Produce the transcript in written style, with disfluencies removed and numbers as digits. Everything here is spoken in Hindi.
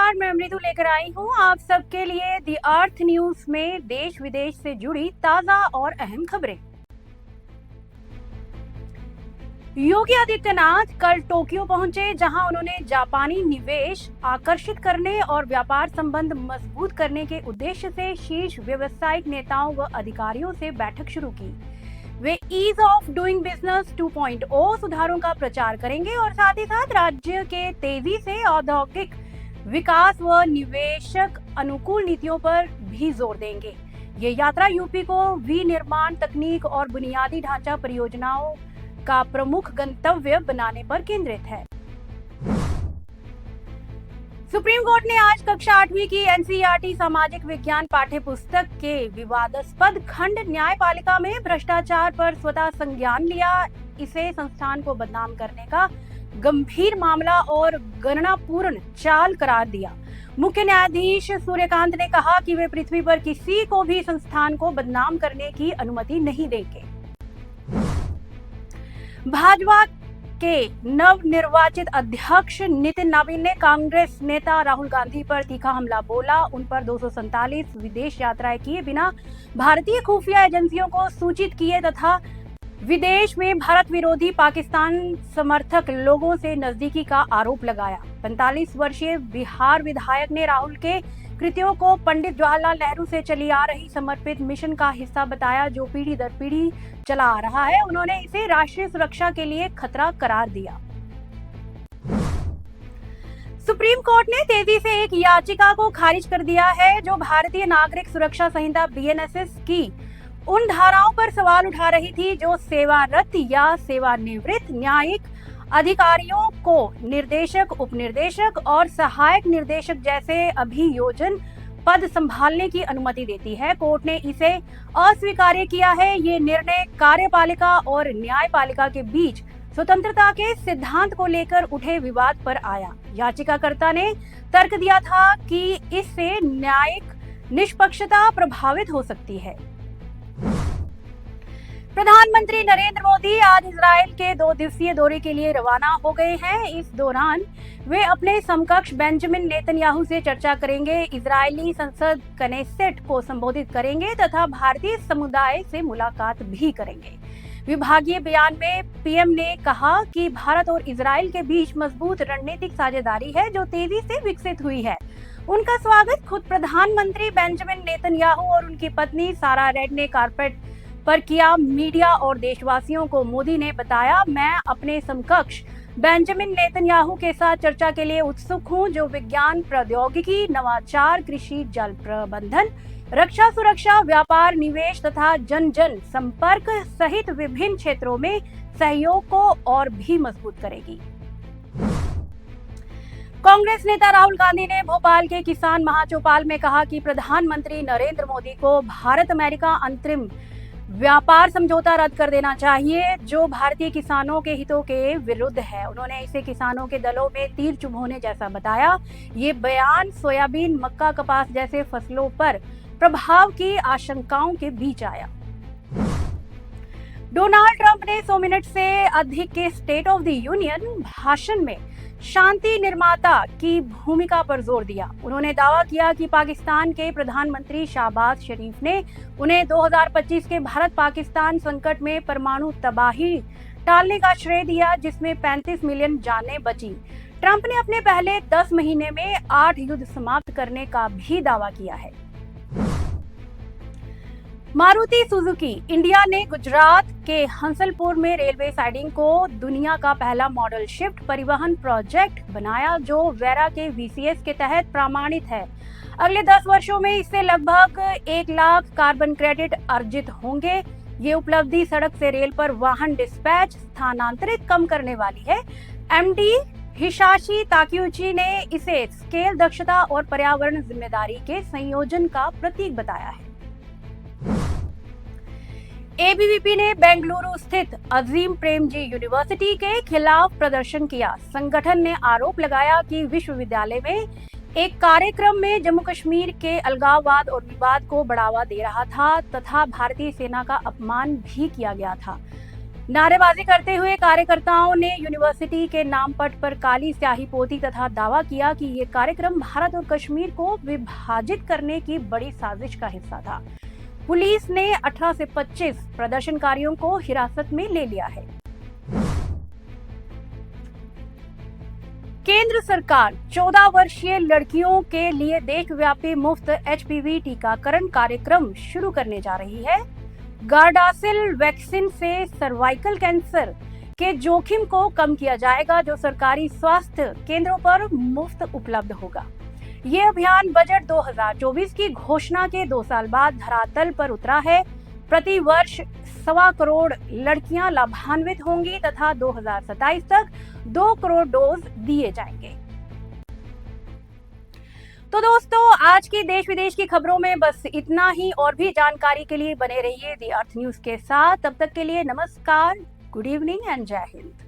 नमस्कार, मैं अमृतु लेकर आई हूँ आप सबके लिए दी अर्थ न्यूज में देश विदेश से जुड़ी ताजा और अहम खबरें। योगी आदित्यनाथ कल टोक्यो पहुंचे, जहां उन्होंने जापानी निवेश आकर्षित करने और व्यापार संबंध मजबूत करने के उद्देश्य से शीर्ष व्यावसायिक नेताओं व अधिकारियों से बैठक शुरू की। वे ईज ऑफ डूइंग बिजनेस 2.0 सुधारों का प्रचार करेंगे और साथ ही साथ राज्य के तेजी से औद्योगिक विकास व निवेशक अनुकूल नीतियों पर भी जोर देंगे। ये यात्रा यूपी को विनिर्माण तकनीक और बुनियादी ढांचा परियोजनाओं का प्रमुख गंतव्य बनाने पर केंद्रित है। सुप्रीम कोर्ट ने आज कक्षा 8वीं की एनसीईआरटी सामाजिक विज्ञान पाठ्य पुस्तक के विवादास्पद खंड न्यायपालिका में भ्रष्टाचार पर स्वतः संज्ञान लिया। इसे संस्थान को बदनाम करने का गंभीर मामला और गणनापूर्ण चाल करार दिया। मुख्य न्यायाधीश सूर्यकांत ने कहा कि वे पृथ्वी पर किसी को भी संस्थान को बदनाम करने की अनुमति नहीं देंगे। भाजपा के नवनिर्वाचित अध्यक्ष नितिन नवीन ने कांग्रेस नेता राहुल गांधी पर तीखा हमला बोला। उन पर 247 विदेश यात्राएं किए बिना भारतीय खुफिया एजेंसियों को सूचित किए तथा विदेश में भारत विरोधी पाकिस्तान समर्थक लोगों से नजदीकी का आरोप लगाया। 45 वर्षीय बिहार विधायक ने राहुल के कृत्यों को पंडित जवाहरलाल नेहरू से चली आ रही समर्पित मिशन का हिस्सा बताया, जो पीढ़ी दर पीढ़ी चला आ रहा है। उन्होंने इसे राष्ट्रीय सुरक्षा के लिए खतरा करार दिया। सुप्रीम कोर्ट ने तेजी से एक याचिका को खारिज कर दिया है, जो भारतीय नागरिक सुरक्षा संहिता बीएनएसएस की उन धाराओं पर सवाल उठा रही थी, जो सेवारत या सेवानिवृत्त न्यायिक अधिकारियों को निर्देशक, उपनिर्देशक और सहायक निर्देशक जैसे अभियोजन पद संभालने की अनुमति देती है। कोर्ट ने इसे अस्वीकार किया है। ये निर्णय कार्यपालिका और न्यायपालिका के बीच स्वतंत्रता के सिद्धांत को लेकर उठे विवाद पर आया। याचिकाकर्ता ने तर्क दिया था कि इससे न्यायिक निष्पक्षता प्रभावित हो सकती है। प्रधानमंत्री नरेंद्र मोदी आज इजराइल के 2 दिवसीय दौरे के लिए रवाना हो गए हैं। इस दौरान वे अपने समकक्ष बेंजामिन नेतन्याहू से चर्चा करेंगे, इजरायली संसद कनेसेट को संबोधित करेंगे तथा भारतीय समुदाय से मुलाकात भी करेंगे। विभागीय बयान में पीएम ने कहा कि भारत और इजराइल के बीच मजबूत रणनीतिक साझेदारी है, जो तेजी से विकसित हुई है। उनका स्वागत खुद प्रधानमंत्री बेंजामिन नेतन्याहू और उनकी पत्नी सारा रेड ने कारपेट पर किया। मीडिया और देशवासियों को मोदी ने बताया, मैं अपने समकक्ष बेंजामिन नेतन्याहू के साथ चर्चा के लिए उत्सुक हूं, जो विज्ञान, प्रौद्योगिकी, नवाचार, कृषि, जल प्रबंधन, रक्षा, सुरक्षा, व्यापार, निवेश तथा जन जन संपर्क सहित विभिन्न क्षेत्रों में सहयोग को और भी मजबूत करेगी। कांग्रेस नेता राहुल गांधी ने भोपाल के किसान महाचौपाल में कहा कि प्रधानमंत्री नरेंद्र मोदी को भारत अमेरिका अंतरिम व्यापार समझौता रद्द कर देना चाहिए, जो भारतीय किसानों के हितों के विरुद्ध है। उन्होंने इसे किसानों के दलों में तीर चुभोने जैसा बताया। ये बयान सोयाबीन, मक्का, कपास जैसे फसलों पर प्रभाव की आशंकाओं के बीच आया। डोनाल्ड ट्रंप ने 100 मिनट से अधिक के स्टेट ऑफ द यूनियन भाषण में शांति निर्माता की भूमिका पर जोर दिया। उन्होंने दावा किया कि पाकिस्तान के प्रधानमंत्री शहबाज शरीफ ने उन्हें 2025 के भारत पाकिस्तान संकट में परमाणु तबाही टालने का श्रेय दिया, जिसमें 35 मिलियन जानें बची। ट्रंप ने अपने पहले 10 महीने में 8 युद्ध समाप्त करने का भी दावा किया है। मारुति सुजुकी इंडिया ने गुजरात के हंसलपुर में रेलवे साइडिंग को दुनिया का पहला मॉडल शिफ्ट परिवहन प्रोजेक्ट बनाया, जो वेरा के वीसीएस के तहत प्रमाणित है। अगले 10 वर्षों में इससे लगभग 1 लाख कार्बन क्रेडिट अर्जित होंगे। ये उपलब्धि सड़क से रेल पर वाहन डिस्पैच स्थानांतरित कम करने वाली है। एमडी हिसाशी ताकियुची ने इसे स्केल, दक्षता और पर्यावरण जिम्मेदारी के संयोजन का प्रतीक बताया है। एबीवीपी ने बेंगलुरु स्थित अजीम प्रेमजी यूनिवर्सिटी के खिलाफ प्रदर्शन किया। संगठन ने आरोप लगाया कि विश्वविद्यालय में एक कार्यक्रम में जम्मू कश्मीर के अलगाववाद और विवाद को बढ़ावा दे रहा था तथा भारतीय सेना का अपमान भी किया गया था। नारेबाजी करते हुए कार्यकर्ताओं ने यूनिवर्सिटी के नामपट पर काली स्याही पोती तथा दावा किया कि ये कार्यक्रम भारत और कश्मीर को विभाजित करने की बड़ी साजिश का हिस्सा था। पुलिस ने 18 से 25 प्रदर्शनकारियों को हिरासत में ले लिया है। केंद्र सरकार 14 वर्षीय लड़कियों के लिए देशव्यापी मुफ्त HPV टीकाकरण कार्यक्रम शुरू करने जा रही है। गार्डासिल वैक्सीन से सर्वाइकल कैंसर के जोखिम को कम किया जाएगा, जो सरकारी स्वास्थ्य केंद्रों पर मुफ्त उपलब्ध होगा। ये अभियान बजट 2024 की घोषणा के 2 साल बाद धरातल पर उतरा है। प्रति वर्ष 1.25 करोड़ लड़कियां लाभान्वित होंगी तथा 2027 तक 2 करोड़ डोज दिए जाएंगे। तो दोस्तों, आज की देश विदेश की खबरों में बस इतना ही। और भी जानकारी के लिए बने रहिए दी अर्थ न्यूज के साथ। तब तक के लिए नमस्कार, गुड इवनिंग एंड जय हिंद।